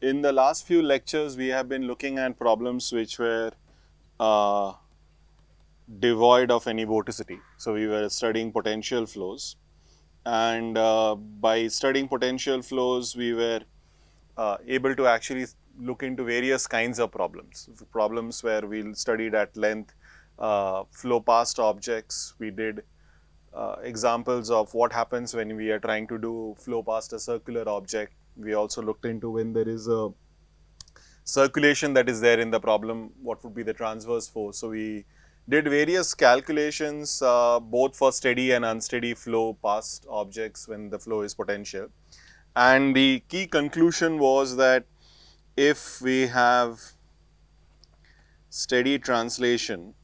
In the last few lectures, we have been looking at problems which were devoid of any vorticity. So, we were studying potential flows, and by studying potential flows, we were able to actually look into various kinds of problems. Problems where we studied at length flow past objects. We did examples of what happens when we are trying to do flow past a circular object. We also looked into when there is a circulation that is there in the problem, what would be the transverse force. So, we did various calculations both for steady and unsteady flow past objects when the flow is potential. And the key conclusion was that if we have steady translation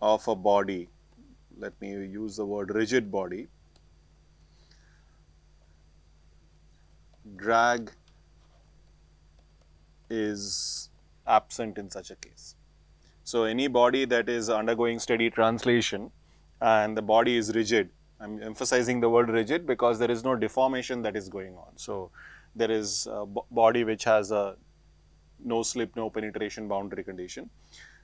of a body, let me use the word rigid body, drag is absent in such a case. So, any body that is undergoing steady translation and the body is rigid, I am emphasizing the word rigid because there is no deformation that is going on. So, there is a body which has a no slip, no penetration boundary condition.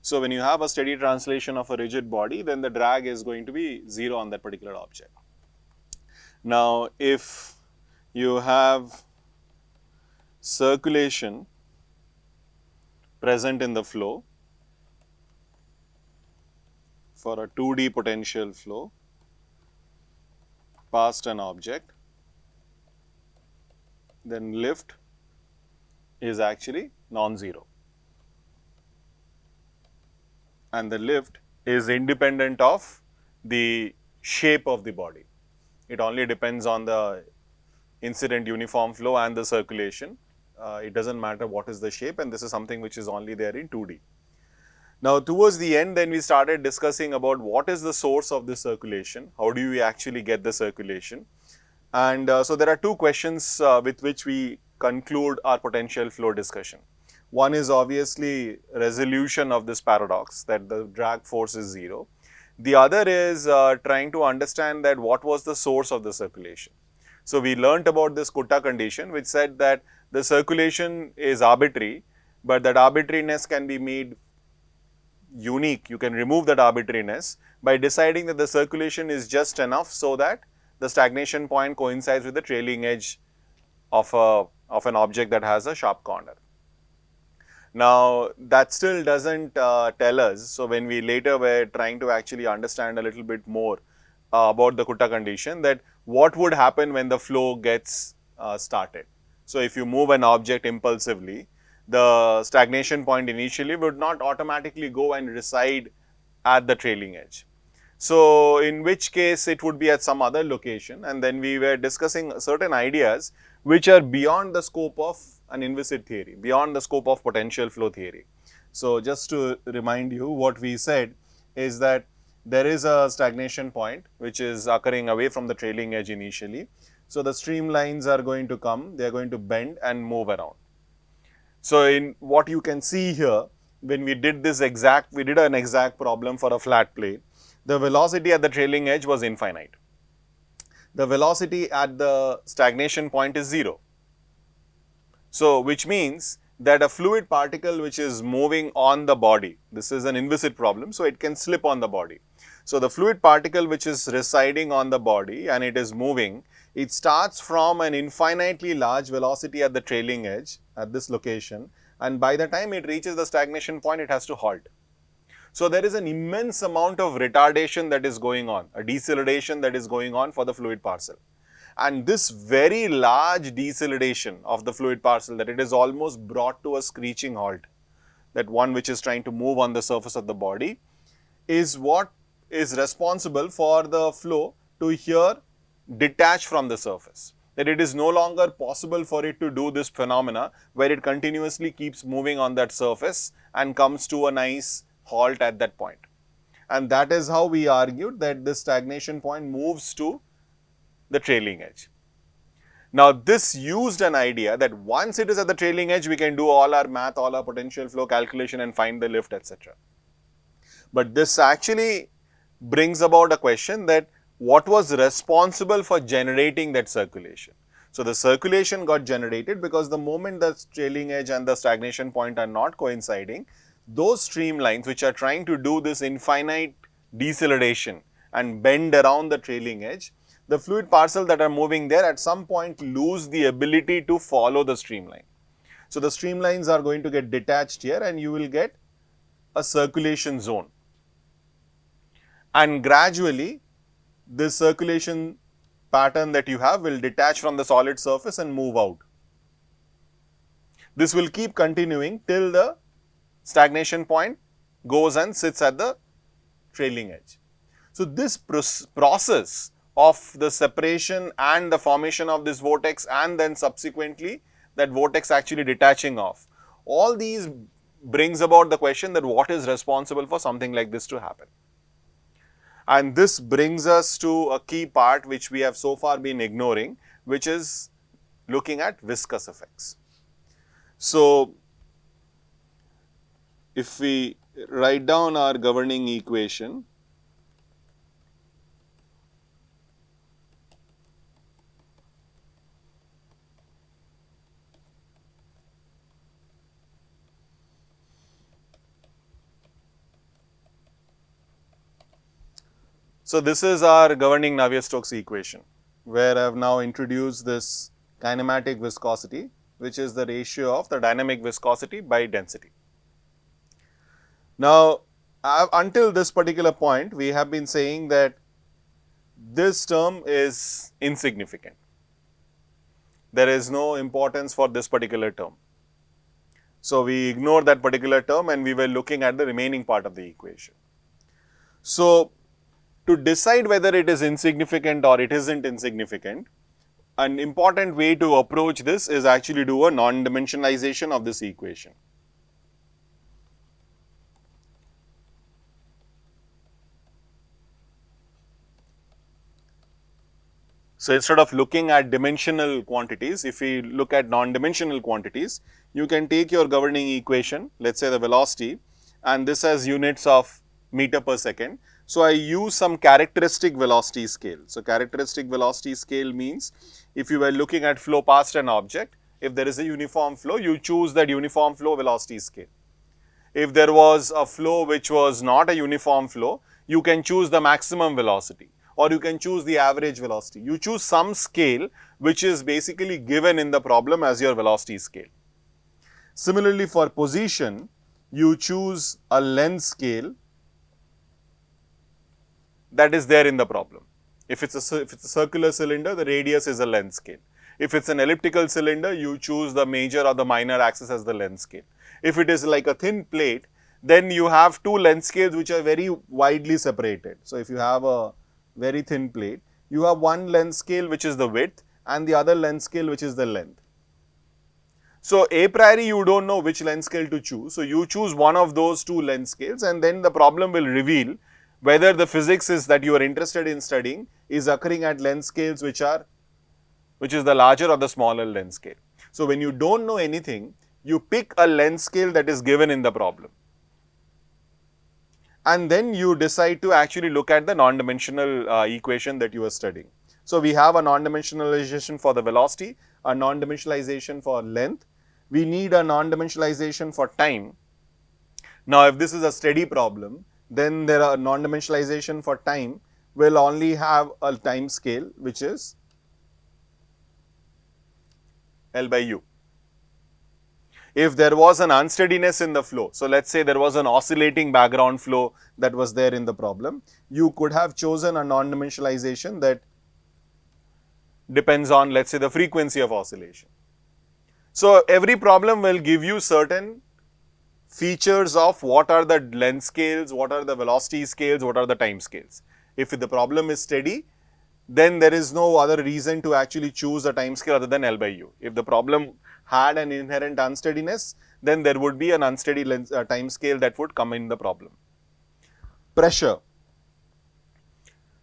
So, when you have a steady translation of a rigid body, then the drag is going to be 0 on that particular object. Now, if you have circulation present in the flow for a 2D potential flow past an object, then lift is actually non-zero, and the lift is independent of the shape of the body. It only depends on the incident uniform flow and the circulation. It does not matter what is the shape, and this is something which is only there in 2D. Now, towards the end, then we started discussing about what is the source of this circulation, how do we actually get the circulation. And so, there are two questions with which we conclude our potential flow discussion. One is obviously resolution of this paradox that the drag force is 0. The other is trying to understand that what was the source of the circulation. So, we learnt about this Kutta condition which said that the circulation is arbitrary, but that arbitrariness can be made unique. You can remove that arbitrariness by deciding that the circulation is just enough so that the stagnation point coincides with the trailing edge of an object that has a sharp corner. Now, that still does not tell us. So, when we later were trying to actually understand a little bit more about the Kutta condition, that what would happen when the flow gets started. So, if you move an object impulsively, the stagnation point initially would not automatically go and reside at the trailing edge. So, in which case it would be at some other location, and then we were discussing certain ideas which are beyond the scope of an inviscid theory, beyond the scope of potential flow theory. So, just to remind you, what we said is that there is a stagnation point which is occurring away from the trailing edge initially. So, the streamlines are going to come, they are going to bend and move around. So, in what you can see here, when we did an exact problem for a flat plate, the velocity at the trailing edge was infinite. The velocity at the stagnation point is 0. So, which means that a fluid particle which is moving on the body, this is an inviscid problem, so it can slip on the body. So, the fluid particle which is residing on the body and it is moving, it starts from an infinitely large velocity at the trailing edge at this location, and by the time it reaches the stagnation point, it has to halt. So, there is an immense amount of retardation that is going on, a deceleration that is going on for the fluid parcel. And this very large deceleration of the fluid parcel, that it is almost brought to a screeching halt, that one which is trying to move on the surface of the body, is what is responsible for the flow to here detach from the surface. That it is no longer possible for it to do this phenomena where it continuously keeps moving on that surface and comes to a nice halt at that point. And that is how we argued that this stagnation point moves to the trailing edge. Now, this used an idea that once it is at the trailing edge, we can do all our math, all our potential flow calculation and find the lift, etc. But this actually brings about a question that what was responsible for generating that circulation. So, the circulation got generated because the moment the trailing edge and the stagnation point are not coinciding, those streamlines which are trying to do this infinite deceleration and bend around the trailing edge, the fluid parcels that are moving there at some point lose the ability to follow the streamline. So, the streamlines are going to get detached here and you will get a circulation zone. And gradually, this circulation pattern that you have will detach from the solid surface and move out. This will keep continuing till the stagnation point goes and sits at the trailing edge. So, this process of the separation and the formation of this vortex and then subsequently that vortex actually detaching off, all these brings about the question that what is responsible for something like this to happen. And this brings us to a key part which we have so far been ignoring, which is looking at viscous effects. So, if we write down our governing equation, so this is our governing Navier-Stokes equation, where I have now introduced this kinematic viscosity, which is the ratio of the dynamic viscosity by density. Now, until this particular point, we have been saying that this term is insignificant. There is no importance for this particular term. So, we ignore that particular term and we were looking at the remaining part of the equation. So, to decide whether it is insignificant or it isn't insignificant, an important way to approach this is actually do a non-dimensionalization of this equation. So, instead of looking at dimensional quantities, if we look at non-dimensional quantities, you can take your governing equation, let us say the velocity, and this has units of meter per second. So, I use some characteristic velocity scale. So, characteristic velocity scale means if you were looking at flow past an object, if there is a uniform flow, you choose that uniform flow velocity scale. If there was a flow which was not a uniform flow, you can choose the maximum velocity or you can choose the average velocity. You choose some scale which is basically given in the problem as your velocity scale. Similarly, for position, you choose a length scale that is there in the problem. If it's a circular cylinder, the radius is a length scale. If it's an elliptical cylinder, you choose the major or the minor axis as the length scale. If it is like a thin plate, then you have two length scales which are very widely separated. So, if you have a very thin plate, you have one length scale which is the width and the other length scale which is the length. So, a priori you do not know which length scale to choose. So, you choose one of those two length scales and then the problem will reveal whether the physics is that you are interested in studying is occurring at length scales which is the larger or the smaller length scale. So, when you do not know anything, you pick a length scale that is given in the problem and then you decide to actually look at the non-dimensional equation that you are studying. So, we have a non-dimensionalization for the velocity, a non-dimensionalization for length, we need a non-dimensionalization for time. Now, if this is a steady problem, then there are non-dimensionalization for time will only have a time scale which is L by U. If there was an unsteadiness in the flow, so let us say there was an oscillating background flow that was there in the problem, you could have chosen a non-dimensionalization that depends on let us say the frequency of oscillation. So, every problem will give you certain features of what are the length scales, what are the velocity scales, what are the time scales. If the problem is steady, then there is no other reason to actually choose a time scale other than L by U. If the problem had an inherent unsteadiness, then there would be an unsteady time scale that would come in the problem. Pressure.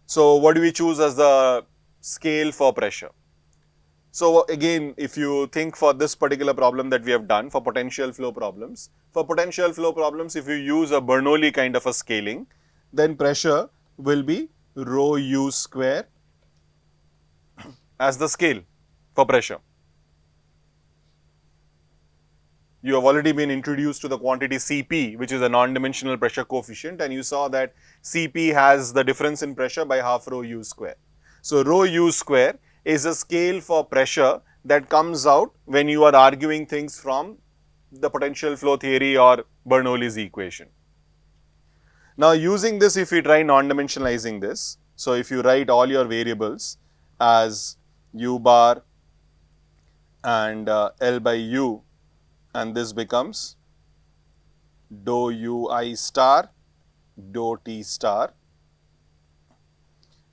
So, what do we choose as the scale for pressure? So, again if you think for this particular problem that we have done for potential flow problems, if you use a Bernoulli kind of a scaling, then pressure will be rho u square as the scale for pressure. You have already been introduced to the quantity Cp, which is a non-dimensional pressure coefficient, and you saw that Cp has the difference in pressure by half rho u square. So, rho u square is a scale for pressure that comes out when you are arguing things from the potential flow theory or Bernoulli's equation. Now, using this, if we try non-dimensionalizing this, so if you write all your variables as u bar and L by u, and this becomes dou ui star, dou t star.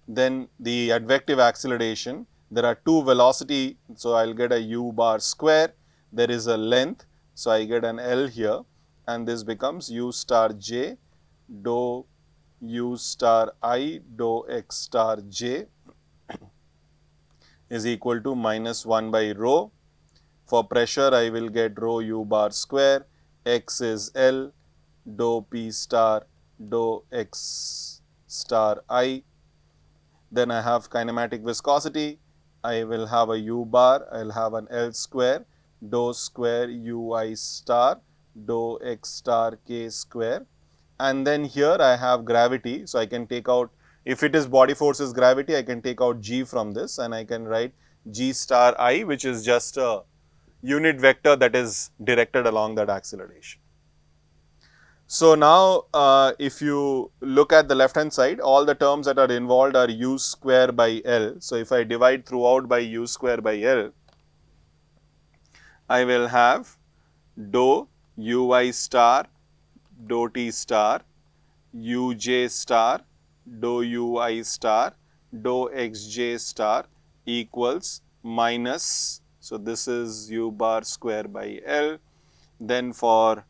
Then the advective acceleration, there are two velocity, so I will get a u bar square, there is a length, so I get an L here, and this becomes u star j dou u star I dou x star j is equal to minus 1 by rho. For pressure, I will get rho u bar square, x is L, dou p star dou x star I. Then I have kinematic viscosity, I will have a u bar, I will have an L square, dou square ui star, dou x star k square. And then here I have gravity, so I can take out, if it is body force is gravity, I can take out g from this and I can write g star I, which is just a unit vector that is directed along that acceleration. So, now if you look at the left hand side, all the terms that are involved are u square by L. So, if I divide throughout by u square by L, I will have dou ui star, dou t star, uj star, dou ui star, dou xj star equals minus, so this is u bar square by L. Then for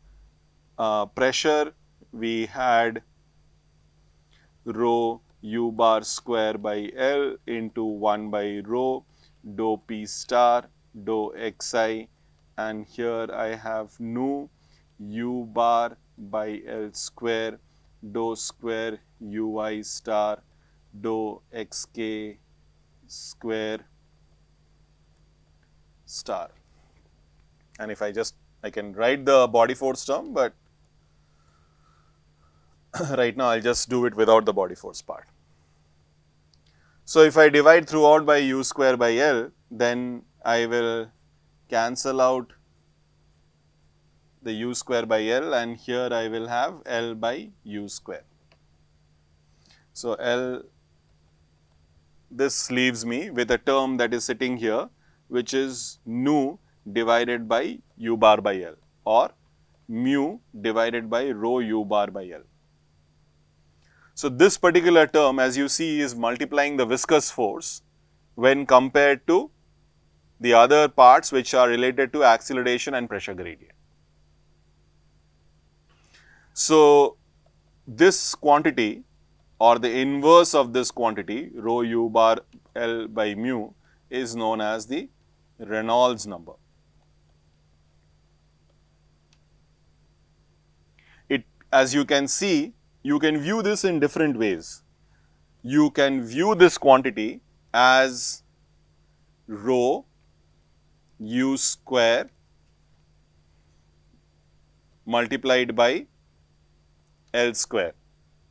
pressure, we had rho u bar square by L into 1 by rho dou p star dou xi, and here I have nu u bar by L square dou square ui star dou xk square star. And if I can write the body force term, but right now I will just do it without the body force part. So, if I divide throughout by u square by L, then I will cancel out the u square by L, and here I will have L by u square. So, L, this leaves me with a term that is sitting here, which is nu divided by u bar by L, or mu divided by rho u bar by L. So, this particular term, as you see, is multiplying the viscous force when compared to the other parts which are related to acceleration and pressure gradient. So, this quantity or the inverse of this quantity, rho u bar L by mu, is known as the Reynolds number. As you can see, you can view this in different ways. You can view this quantity as rho u square multiplied by L square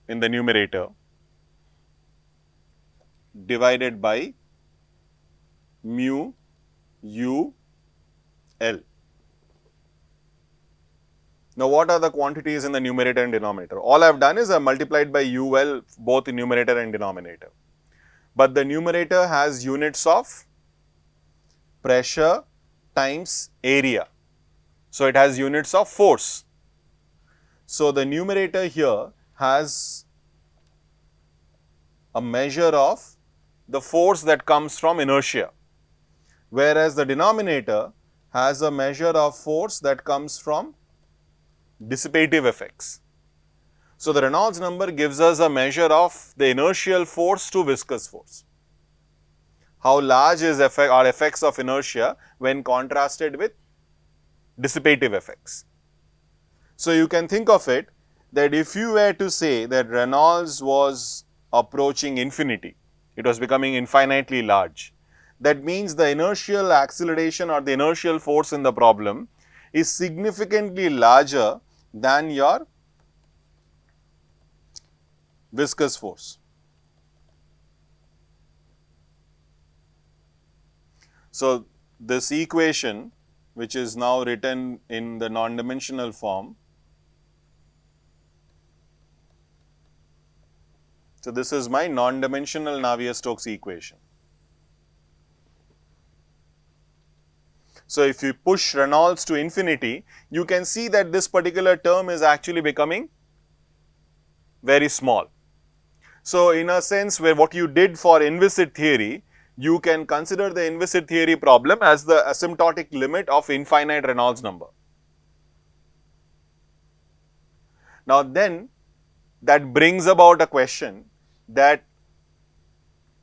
in the numerator divided by mu u L. Now, what are the quantities in the numerator and denominator? All I have done is I multiplied by UL both in numerator and denominator. But the numerator has units of pressure times area. So, it has units of force. So, the numerator here has a measure of the force that comes from inertia, whereas the denominator has a measure of force that comes from dissipative effects. So, the Reynolds number gives us a measure of the inertial force to viscous force. How large are effects of inertia when contrasted with dissipative effects. So, you can think of it that if you were to say that Reynolds was approaching infinity, it was becoming infinitely large, that means the inertial acceleration or the inertial force in the problem is significantly larger than your viscous force. So, this equation, which is now written in the non-dimensional form. So, this is my non-dimensional Navier-Stokes equation. So, if you push Reynolds to infinity, you can see that this particular term is actually becoming very small. So, in a sense where what you did for inviscid theory, you can consider the inviscid theory problem as the asymptotic limit of infinite Reynolds number. Now, then that brings about a question that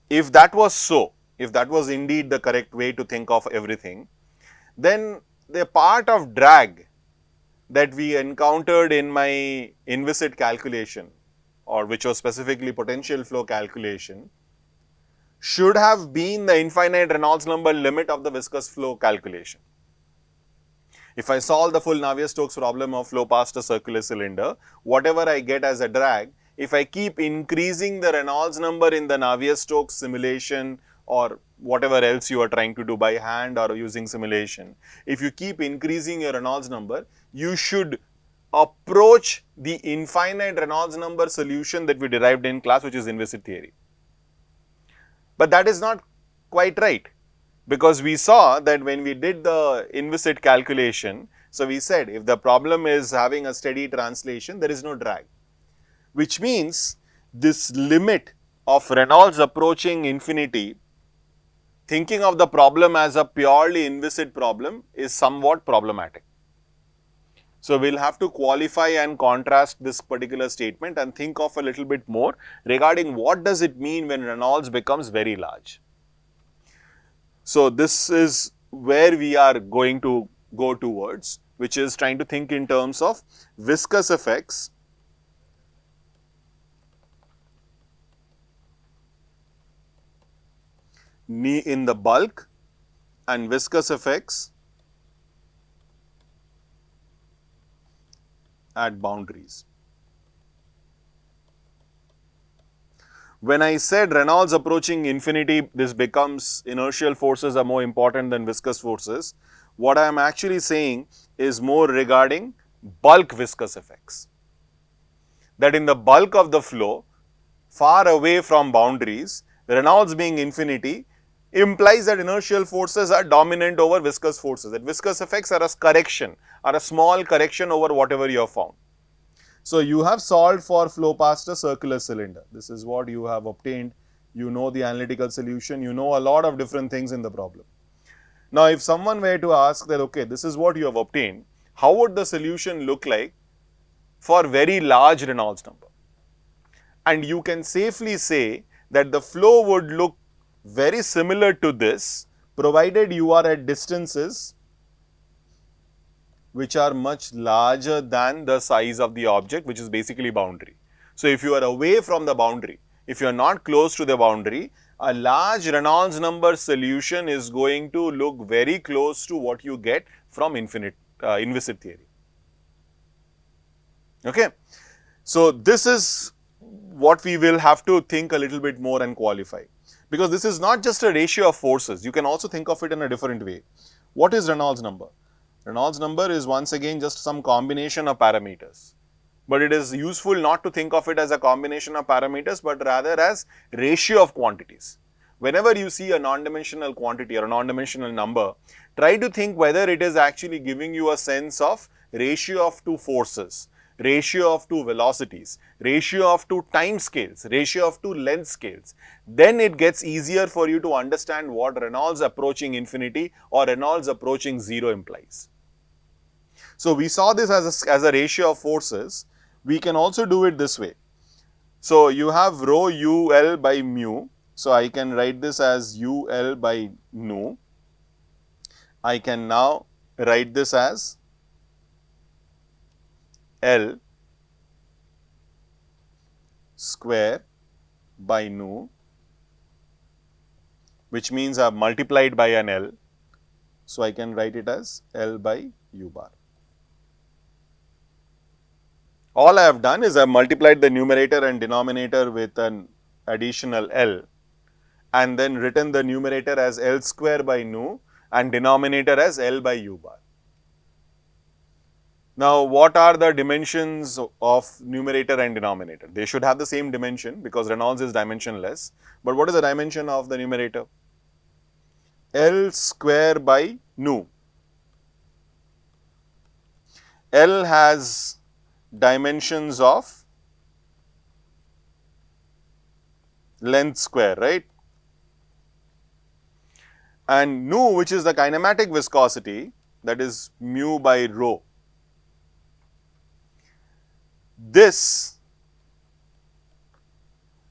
if that was so, if that was indeed the correct way to think of everything, then the part of drag that we encountered in my inviscid calculation, or which was specifically potential flow calculation, should have been the infinite Reynolds number limit of the viscous flow calculation. If I solve the full Navier-Stokes problem of flow past a circular cylinder, whatever I get as a drag, if I keep increasing the Reynolds number in the Navier-Stokes simulation or whatever else you are trying to do by hand or using simulation, if you keep increasing your Reynolds number, you should approach the infinite Reynolds number solution that we derived in class, which is inviscid theory. But that is not quite right, because we saw that when we did the inviscid calculation, so we said if the problem is having a steady translation, there is no drag, which means this limit of Reynolds approaching infinity, thinking of the problem as a purely inviscid problem is somewhat problematic. So, we will have to qualify and contrast this particular statement and think of a little bit more regarding what does it mean when Reynolds becomes very large. So, this is where we are going to go towards, which is trying to think in terms of viscous effects in the bulk and viscous effects at boundaries. When I said Reynolds approaching infinity, this becomes inertial forces are more important than viscous forces. What I am actually saying is more regarding bulk viscous effects. That in the bulk of the flow, far away from boundaries, Reynolds being infinity implies that inertial forces are dominant over viscous forces. That viscous effects are a correction, are a small correction over whatever you have found. So, you have solved for flow past a circular cylinder. This is what you have obtained. You know the analytical solution. You know a lot of different things in the problem. Now, if someone were to ask that, okay, this is what you have obtained, how would the solution look like for very large Reynolds number? And you can safely say that the flow would look very similar to this, provided you are at distances which are much larger than the size of the object, which is basically boundary. So, if you are away from the boundary, if you are not close to the boundary, a large Reynolds number solution is going to look very close to what you get from inviscid theory. Okay. So, this is what we will have to think a little bit more and qualify, because this is not just a ratio of forces. You can also think of it in a different way. What is Reynolds number? Reynolds number is once again just some combination of parameters, but it is useful not to think of it as a combination of parameters, but rather as ratio of quantities. Whenever you see a non-dimensional quantity or a non-dimensional number, try to think whether it is actually giving you a sense of ratio of two forces, ratio of two velocities, ratio of two time scales, ratio of two length scales. Then it gets easier for you to understand what Reynolds approaching infinity or Reynolds approaching zero implies. So, we saw this as a ratio of forces. We can also do it this way. So, you have rho UL by mu. So, I can write this as UL by nu. I can now write this as L square by nu which means I have multiplied by an L. So, I can write it as L by U bar. All I have done is I have multiplied the numerator and denominator with an additional L and then written the numerator as L square by nu and denominator as L by U bar. Now, what are the dimensions of numerator and denominator? They should have the same dimension because Reynolds is dimensionless. But what is the dimension of the numerator? L square by nu. L has dimensions of length square, right? And nu, which is the kinematic viscosity, that is mu by rho. This,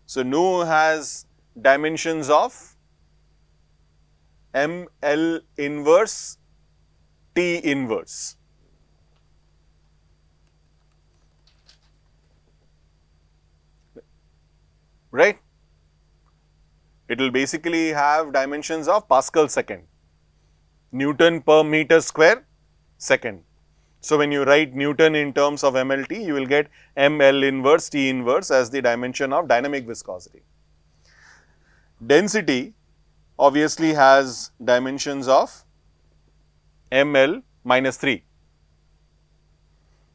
so nu has dimensions of ml inverse T inverse. Right? It will basically have dimensions of Pascal second, Newton per meter square second. So, when you write Newton in terms of MLT, you will get ML inverse T inverse as the dimension of dynamic viscosity. Density obviously has dimensions of ML minus 3,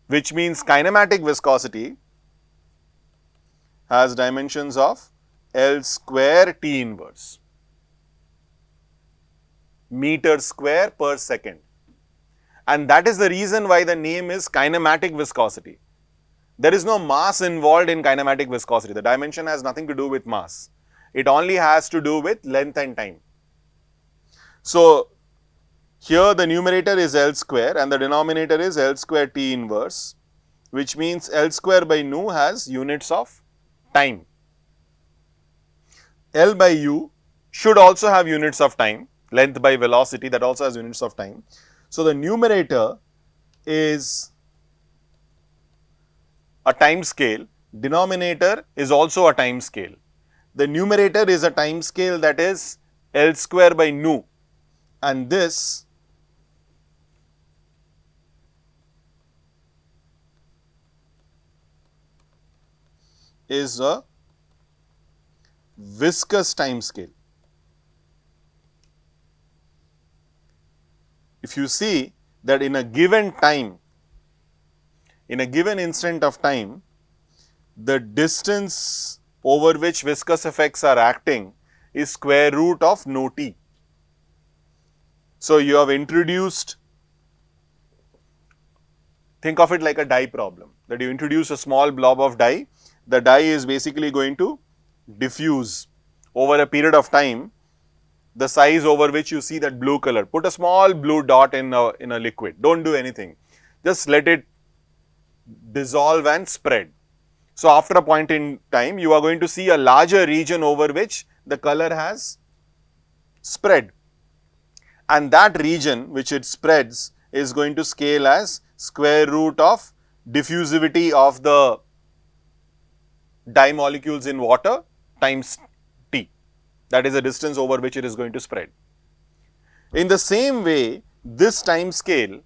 which means kinematic viscosity has dimensions of L square T inverse, meter square per second. And that is the reason why the name is kinematic viscosity. There is no mass involved in kinematic viscosity. The dimension has nothing to do with mass. It only has to do with length and time. So, here the numerator is L square and the denominator is L square T inverse, which means L square by nu has units of time. L by U should also have units of time, length by velocity, that also has units of time. So, the numerator is a time scale, denominator is also a time scale. The numerator is a time scale, that is L square by nu, and this is a viscous time scale. If you see that in a given time, in a given instant of time, the distance over which viscous effects are acting is square root of nu t. So, you have introduced, think of it like a dye problem, that you introduce a small blob of dye, the dye is basically going to diffuse over a period of time, the size over which you see that blue color. Put a small blue dot in a liquid, don't do anything, just let it dissolve and spread. So, after a point in time, you are going to see a larger region over which the color has spread, and that region which it spreads is going to scale as square root of diffusivity of the dye molecules in water times T, that is the distance over which it is going to spread. In the same way, this time scale,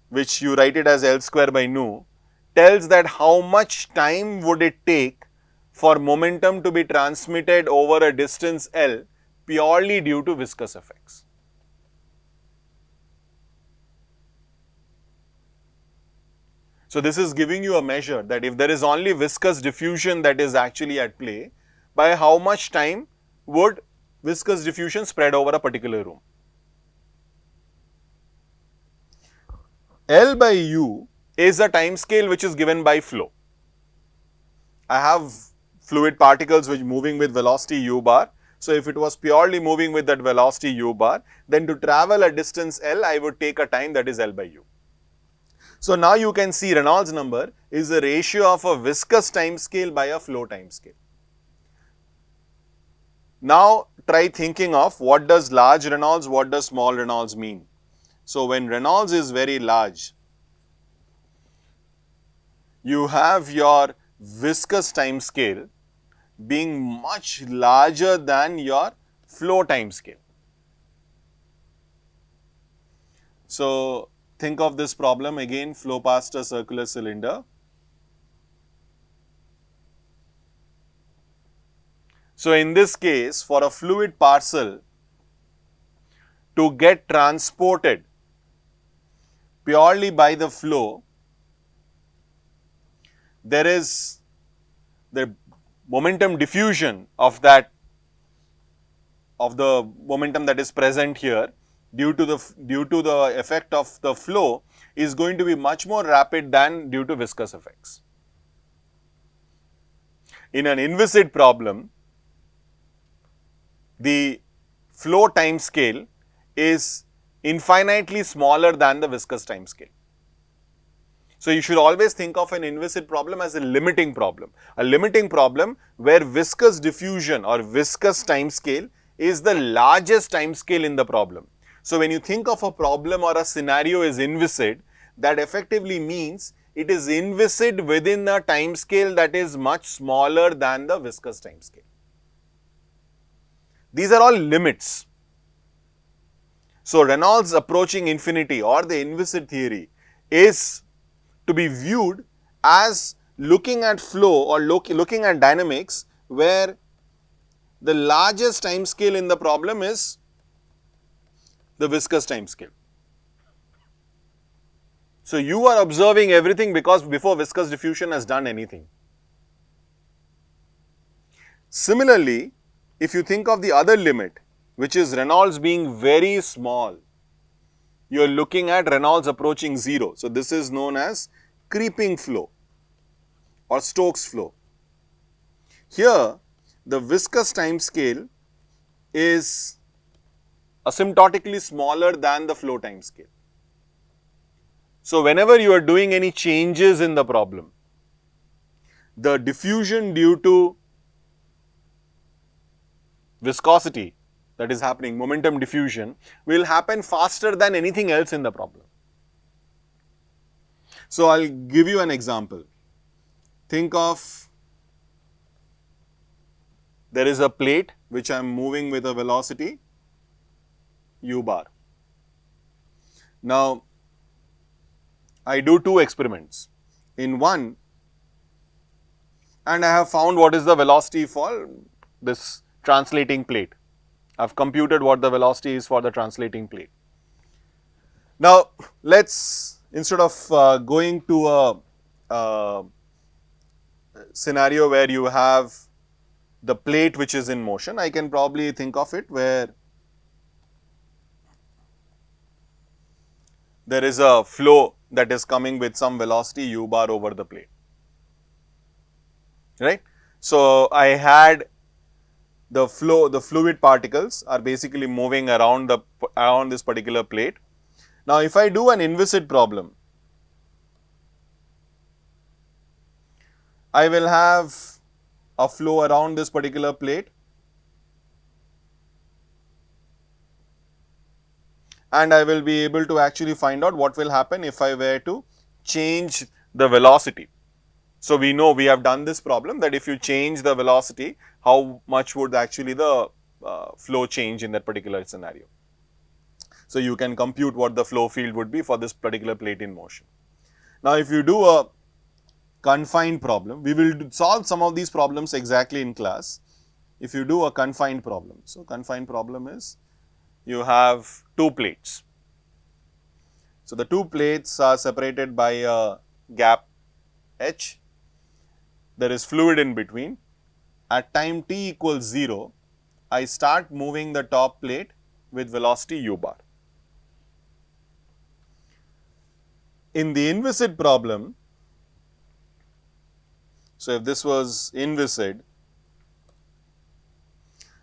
which you write it as L square by nu, tells that how much time would it take for momentum to be transmitted over a distance L purely due to viscous effects. So, this is giving you a measure that if there is only viscous diffusion that is actually at play, by how much time would viscous diffusion spread over a particular room. L by U is a time scale which is given by flow. I have fluid particles which moving with velocity u bar. So, if it was purely moving with that velocity u bar, then to travel a distance L, I would take a time that is L by U. So, now you can see Reynolds number is the ratio of a viscous time scale by a flow time scale. Now, try thinking of what does large Reynolds, what does small Reynolds mean. So, when Reynolds is very large, you have your viscous time scale being much larger than your flow time scale. So, think of this problem again, flow past a circular cylinder. So, in this case, for a fluid parcel to get transported purely by the flow, there is the momentum diffusion of the momentum that is present here due to the effect of the flow is going to be much more rapid than due to viscous effects. In an inviscid problem, the flow time scale is infinitely smaller than the viscous time scale. So, you should always think of an inviscid problem as a limiting problem where viscous diffusion or viscous time scale is the largest time scale in the problem. So, when you think of a problem or a scenario is inviscid, that effectively means it is inviscid within a time scale that is much smaller than the viscous time scale. These are all limits. So, Reynolds approaching infinity or the inviscid theory is to be viewed as looking at flow or looking at dynamics where the largest time scale in the problem is the viscous time scale. So, you are observing everything because before viscous diffusion has done anything. Similarly, if you think of the other limit, which is Reynolds being very small, you are looking at Reynolds approaching 0. So, this is known as creeping flow or Stokes flow. Here, the viscous time scale is asymptotically smaller than the flow time scale. So, whenever you are doing any changes in the problem, the diffusion due to viscosity that is happening, momentum diffusion, will happen faster than anything else in the problem. So, I will give you an example. Think of there is a plate which I am moving with a velocity u bar. Now, I do two experiments. In one, and I have found what is the velocity for this translating plate. I have computed what the velocity is for the translating plate. Now, let us instead of going to a scenario where you have the plate which is in motion, I can probably think of it where there is a flow that is coming with some velocity u bar over the plate, right. So, I had the fluid particles are basically moving around this particular plate. Now, if I do an inviscid problem, I will have a flow around this particular plate and I will be able to actually find out what will happen if I were to change the velocity. So, we know we have done this problem that if you change the velocity, how much would actually the flow change in that particular scenario. So, you can compute what the flow field would be for this particular plate in motion. Now, if you do a confined problem, we will solve some of these problems exactly in class. If you do a confined problem, so confined problem is you have two plates. So, the two plates are separated by a gap h, there is fluid in between. At time t equals 0, I start moving the top plate with velocity u bar. In the inviscid problem, so if this was inviscid,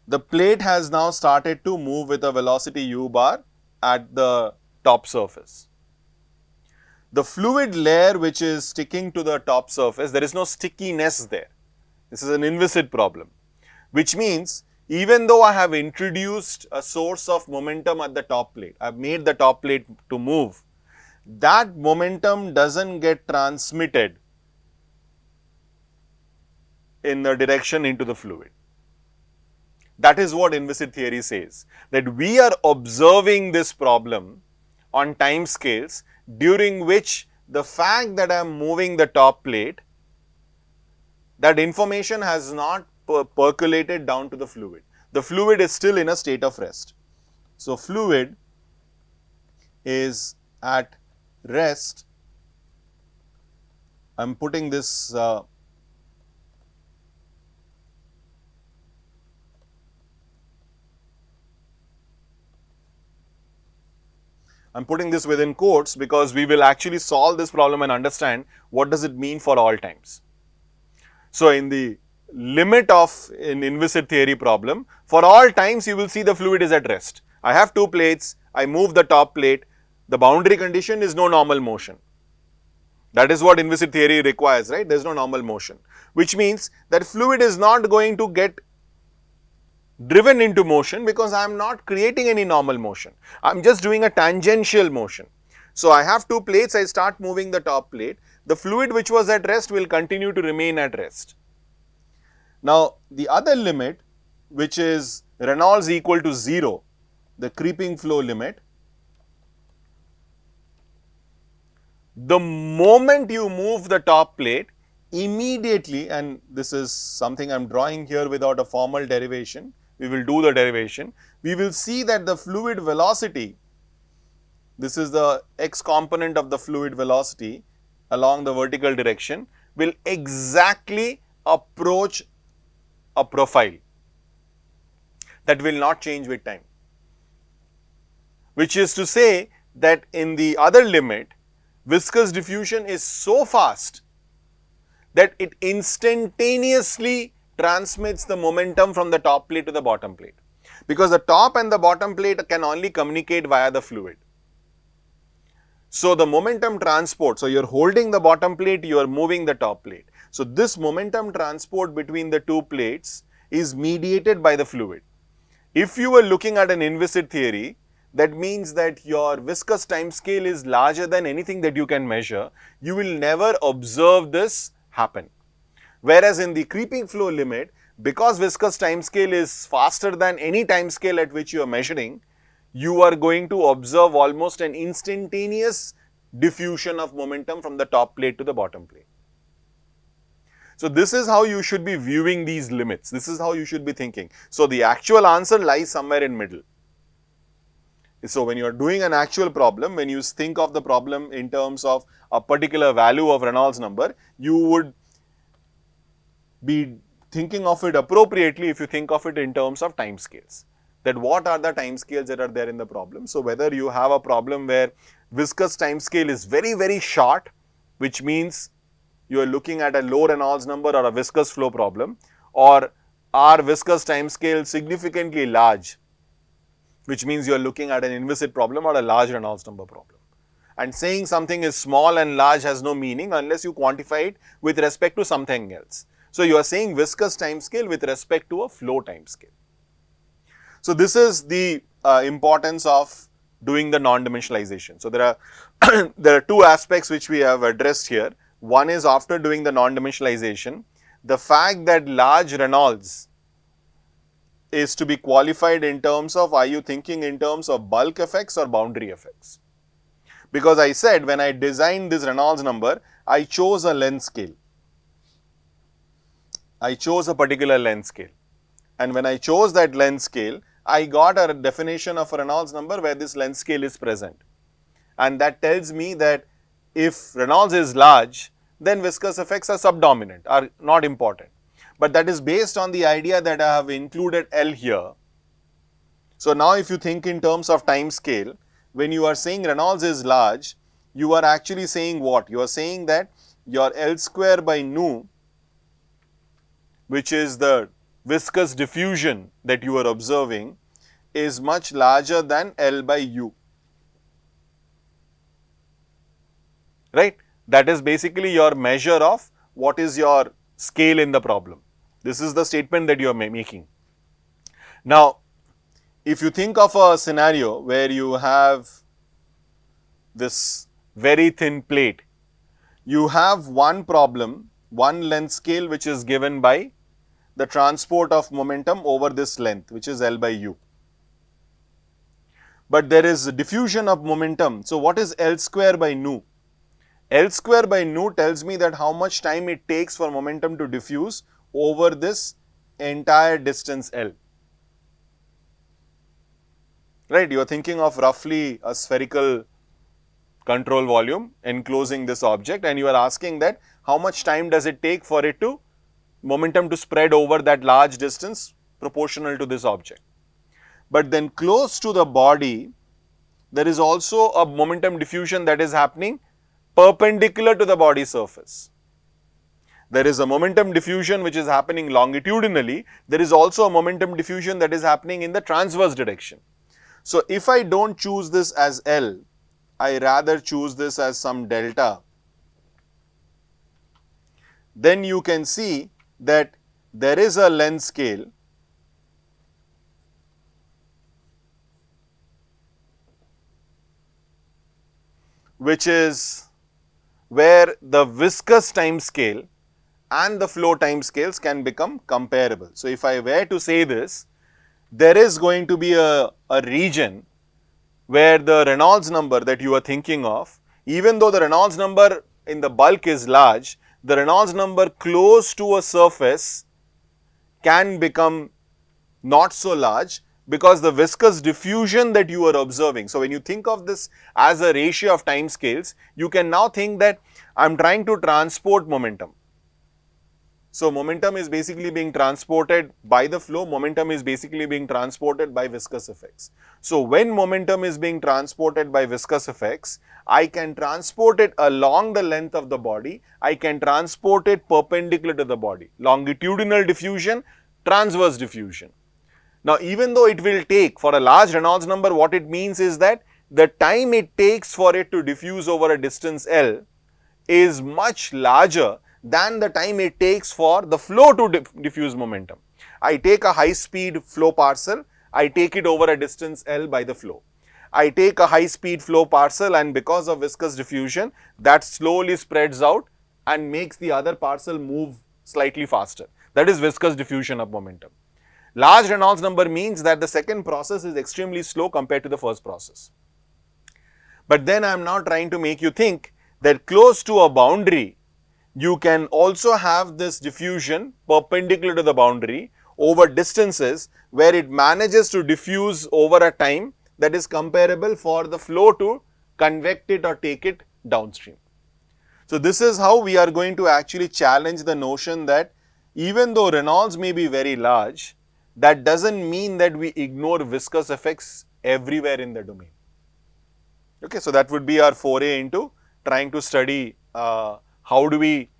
the plate has now started to move with a velocity u bar at the top surface. The fluid layer which is sticking to the top surface, there is no stickiness there. This is an inviscid problem, which means even though I have introduced a source of momentum at the top plate, I have made the top plate to move, that momentum does not get transmitted in the direction into the fluid. That is what inviscid theory says, that we are observing this problem on time scales during which the fact that I am moving the top plate, that information has not percolated down to the fluid. The fluid is still in a state of rest. So, fluid is at rest. I am putting this within quotes because we will actually solve this problem and understand what does it mean for all times. So, in the limit of an inviscid theory problem, for all times you will see the fluid is at rest. I have two plates, I move the top plate, the boundary condition is no normal motion. That is what inviscid theory requires, right? There is no normal motion, which means that fluid is not going to get driven into motion because I am not creating any normal motion. I am just doing a tangential motion. So, I have two plates, I start moving the top plate, the fluid which was at rest will continue to remain at rest. Now, the other limit, which is Reynolds equal to 0, the creeping flow limit, the moment you move the top plate, immediately, and this is something I am drawing here without a formal derivation, we will do the derivation, we will see that the fluid velocity, this is the x component of the fluid velocity along the vertical direction, will exactly approach a profile that will not change with time, which is to say that in the other limit, viscous diffusion is so fast that it instantaneously transmits the momentum from the top plate to the bottom plate, because the top and the bottom plate can only communicate via the fluid. So, the momentum transport, so you are holding the bottom plate, you are moving the top plate. So, this momentum transport between the two plates is mediated by the fluid. If you were looking at an inviscid theory, that means that your viscous time scale is larger than anything that you can measure, you will never observe this happen. Whereas in the creeping flow limit, because viscous time scale is faster than any time scale at which you are measuring, you are going to observe almost an instantaneous diffusion of momentum from the top plate to the bottom plate. So, this is how you should be viewing these limits, this is how you should be thinking. So, the actual answer lies somewhere in middle. So, when you are doing an actual problem, when you think of the problem in terms of a particular value of Reynolds number, you would be thinking of it appropriately if you think of it in terms of time scales. That what are the time scales that are there in the problem. So, whether you have a problem where viscous time scale is very, very short, which means you are looking at a low Reynolds number or a viscous flow problem, or are viscous time scale significantly large, which means you are looking at an inviscid problem or a large Reynolds number problem. And saying something is small and large has no meaning unless you quantify it with respect to something else. So, you are saying viscous time scale with respect to a flow time scale. So, this is the importance of doing the non-dimensionalization. So, there are two aspects which we have addressed here. One is after doing the non-dimensionalization, the fact that large Reynolds is to be qualified in terms of, are you thinking in terms of bulk effects or boundary effects? Because I said when I designed this Reynolds number, I chose a length scale. I chose a particular length scale, and when I chose that length scale, I got a definition of a Reynolds number where this length scale is present, and that tells me that if Reynolds is large, then viscous effects are subdominant, are not important. But that is based on the idea that I have included L here. So, now if you think in terms of time scale, when you are saying Reynolds is large, you are actually saying what? You are saying that your L square by nu, which is the viscous diffusion that you are observing, is much larger than L by U, right? That is basically your measure of what is your scale in the problem. This is the statement that you are making. Now, if you think of a scenario where you have this very thin plate, you have one problem, one length scale which is given by the transport of momentum over this length, which is L by U. But there is diffusion of momentum. So, what is L square by nu? L square by nu tells me that how much time it takes for momentum to diffuse over this entire distance L. Right, you are thinking of roughly a spherical control volume enclosing this object, and you are asking that how much time does it take for it to momentum to spread over that large distance proportional to this object. But then close to the body, there is also a momentum diffusion that is happening perpendicular to the body surface. There is a momentum diffusion which is happening longitudinally. There is also a momentum diffusion that is happening in the transverse direction. So, if I don't choose this as L, I rather choose this as some delta, then you can see that there is a length scale which is where the viscous time scale and the flow time scales can become comparable. So, if I were to say this, there is going to be a region where the Reynolds number that you are thinking of, even though the Reynolds number in the bulk is large, the Reynolds number close to a surface can become not so large because the viscous diffusion that you are observing. So, when you think of this as a ratio of time scales, you can now think that I am trying to transport momentum. So, momentum is basically being transported by the flow, momentum is basically being transported by viscous effects. So, when momentum is being transported by viscous effects, I can transport it along the length of the body, I can transport it perpendicular to the body, longitudinal diffusion, transverse diffusion. Now, even though it will take for a large Reynolds number, what it means is that the time it takes for it to diffuse over a distance L is much larger than the time it takes for the flow to diffuse momentum. I take a high speed flow parcel, I take it over a distance L by the flow. I take a high speed flow parcel, and because of viscous diffusion, that slowly spreads out and makes the other parcel move slightly faster. That is viscous diffusion of momentum. Large Reynolds number means that the second process is extremely slow compared to the first process. But then I am now trying to make you think that close to a boundary, you can also have this diffusion perpendicular to the boundary over distances where it manages to diffuse over a time that is comparable for the flow to convect it or take it downstream. So, this is how we are going to actually challenge the notion that even though Reynolds may be very large, that does not mean that we ignore viscous effects everywhere in the domain. Okay, so that would be our foray into trying to study how do we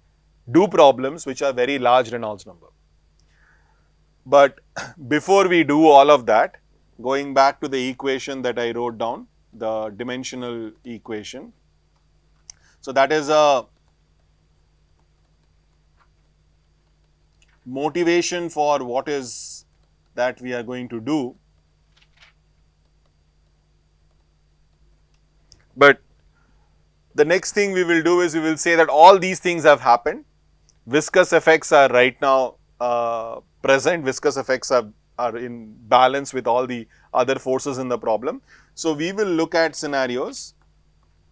do problems which are very large Reynolds number. But before we do all of that, going back to the equation that I wrote down, the dimensional equation. So, that is a motivation for what is that we are going to do. But the next thing we will do is we will say that all these things have happened. Viscous effects are right now present, viscous effects are in balance with all the other forces in the problem. So, we will look at scenarios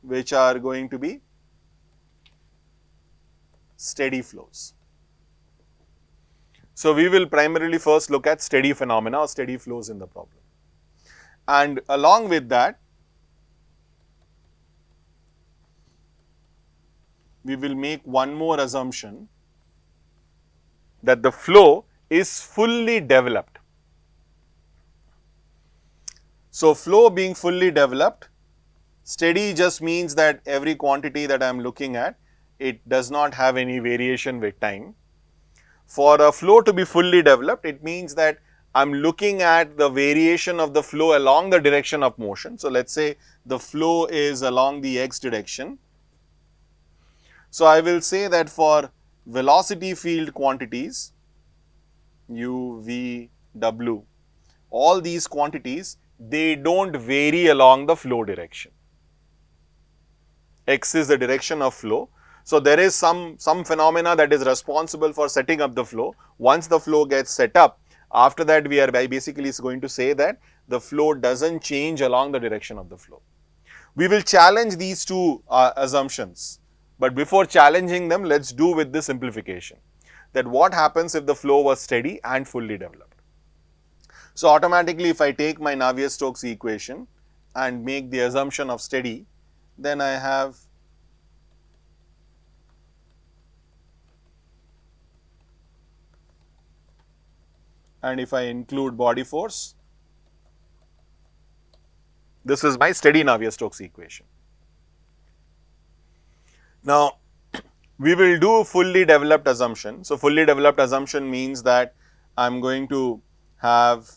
which are going to be steady flows. So, we will primarily first look at steady phenomena or steady flows in the problem. And along with that, we will make one more assumption that the flow is fully developed. So, flow being fully developed, steady just means that every quantity that I am looking at, it does not have any variation with time. For a flow to be fully developed, it means that I am looking at the variation of the flow along the direction of motion. So, let us say the flow is along the x direction. So, I will say that for velocity field quantities u, v, w, all these quantities, they do not vary along the flow direction. X is the direction of flow. So there is some phenomena that is responsible for setting up the flow. Once the flow gets set up, after that we are basically going to say that the flow doesn't change along the direction of the flow. We will challenge these two assumptions, but before challenging them, let's do with the simplification. That what happens if the flow was steady and fully developed. So automatically if I take my Navier-Stokes equation and make the assumption of steady, then I have and if I include body force, this is my steady Navier-Stokes equation. Now, we will do fully developed assumption. So, fully developed assumption means that I am going to have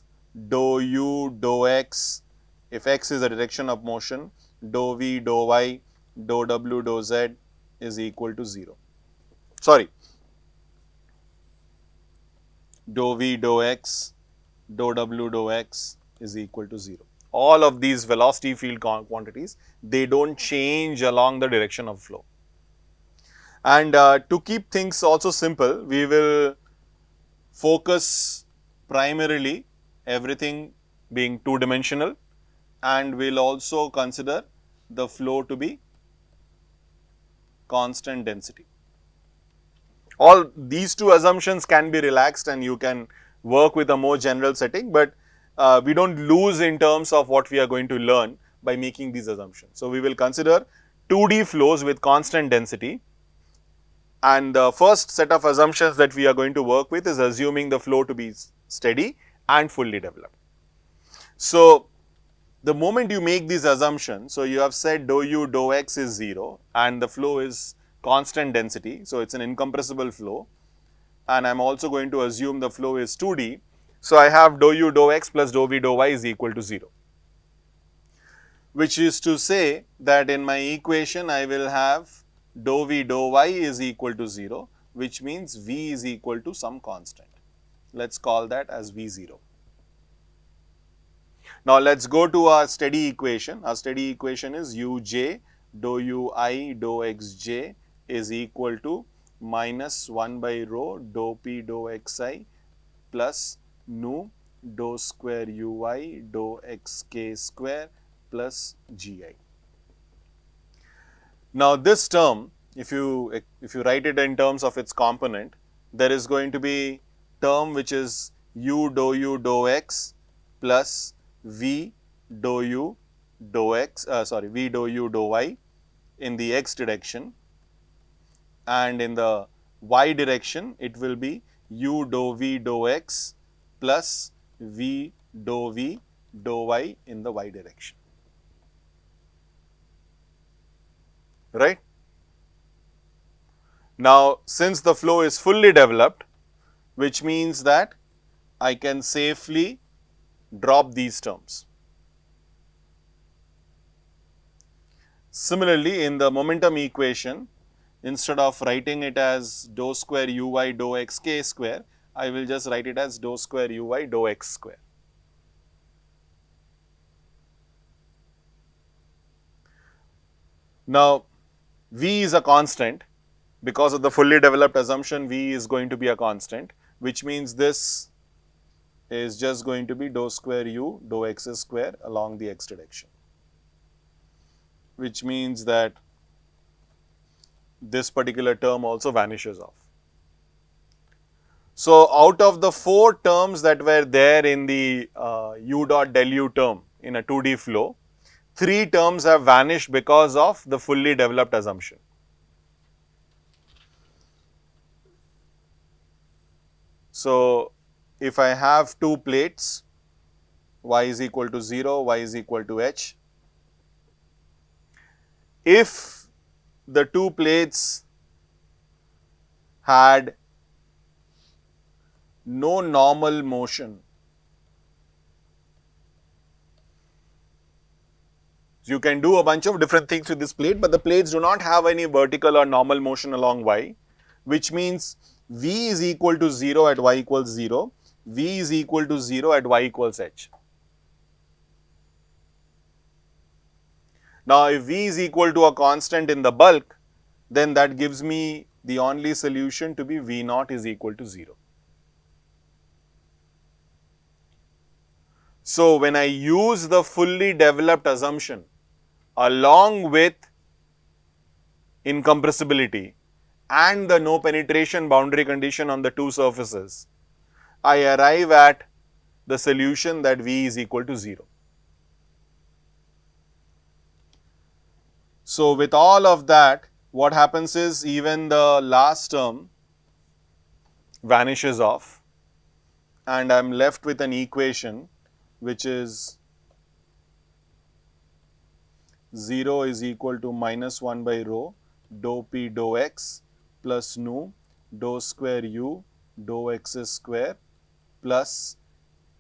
dou u, dou x, if x is the direction of motion, dou v, dou y, dou w, dou z is equal to 0. Sorry, dou v, dou x, dou w, dou x is equal to 0. All of these velocity field quantities, they don't change along the direction of flow. And to keep things also simple, we will focus primarily everything being two-dimensional, and we will also consider the flow to be constant density. All these two assumptions can be relaxed and you can work with a more general setting, but we don't lose in terms of what we are going to learn by making these assumptions. So, we will consider 2D flows with constant density. And the first set of assumptions that we are going to work with is assuming the flow to be steady and fully developed. So, the moment you make these assumptions, so you have said dou u, dou x is 0 and the flow is constant density. So, it is an incompressible flow and I am also going to assume the flow is 2D. So, I have dou u, dou x plus dou v, dou y is equal to 0, which is to say that in my equation I will have dou v, dou y is equal to 0, which means v is equal to some constant. Let us call that as v0. Now, let us go to our steady equation. Our steady equation is uj dou ui dou xj is equal to minus 1 by rho dou p dou xi plus nu dou square ui dou xk square plus gi. Now, this term, if you write it in terms of its component, there is going to be term which is u dou x plus v dou u dou x, v dou u dou y in the x direction, and in the y direction it will be u dou v dou x plus v dou y in the y direction. Right? Now, since the flow is fully developed, which means that I can safely drop these terms. Similarly, in the momentum equation, instead of writing it as dou square ui dou xk square, I will just write it as dou square ui dou x square. Now, v is a constant. Because of the fully developed assumption, v is going to be a constant, which means this is just going to be dou square u dou x square along the x direction, which means that this particular term also vanishes off. So, out of the 4 terms that were there in the u dot del u term in a 2D flow, 3 terms have vanished because of the fully developed assumption. So, if I have 2 plates, y is equal to 0, y is equal to h. If the 2 plates had no normal motion, you can do a bunch of different things with this plate, but the plates do not have any vertical or normal motion along y, which means v is equal to 0 at y equals 0, v is equal to 0 at y equals h. Now, if v is equal to a constant in the bulk, then that gives me the only solution to be V naught is equal to 0. So, when I use the fully developed assumption along with incompressibility and the no penetration boundary condition on the two surfaces, I arrive at the solution that V is equal to 0. So, with all of that, what happens is even the last term vanishes off and I am left with an equation which is 0 is equal to minus 1 by rho dou p dou x plus nu dou square u dou x square plus,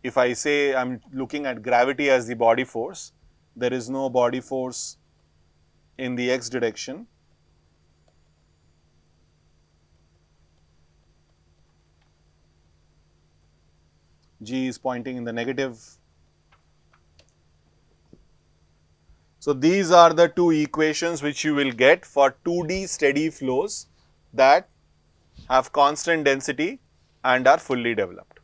if I say I am looking at gravity as the body force, there is no body force in the x direction. G is pointing in the negative. So, these are the two equations which you will get for 2D steady flows that have constant density and are fully developed.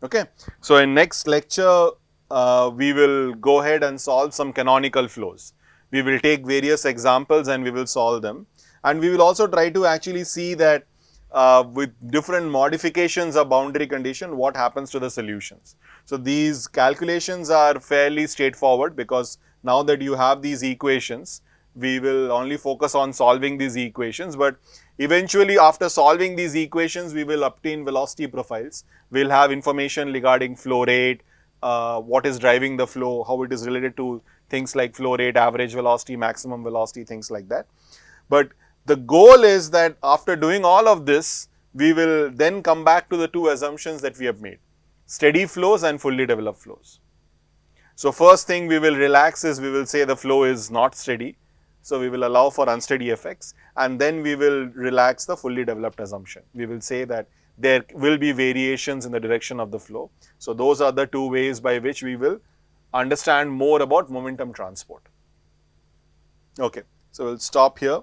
Okay. So, in next lecture, we will go ahead and solve some canonical flows. We will take various examples and we will solve them, and we will also try to actually see that with different modifications of boundary condition, what happens to the solutions. So, these calculations are fairly straightforward because now that you have these equations, we will only focus on solving these equations, but eventually after solving these equations, we will obtain velocity profiles. We will have information regarding flow rate, what is driving the flow, how it is related to things like flow rate, average velocity, maximum velocity, things like that. But the goal is that after doing all of this, we will then come back to the two assumptions that we have made: steady flows and fully developed flows. So, first thing we will relax is we will say the flow is not steady. So, we will allow for unsteady effects, and then we will relax the fully developed assumption. We will say that there will be variations in the direction of the flow. So, those are the two ways by which we will understand more about momentum transport. Okay. So, we will stop here.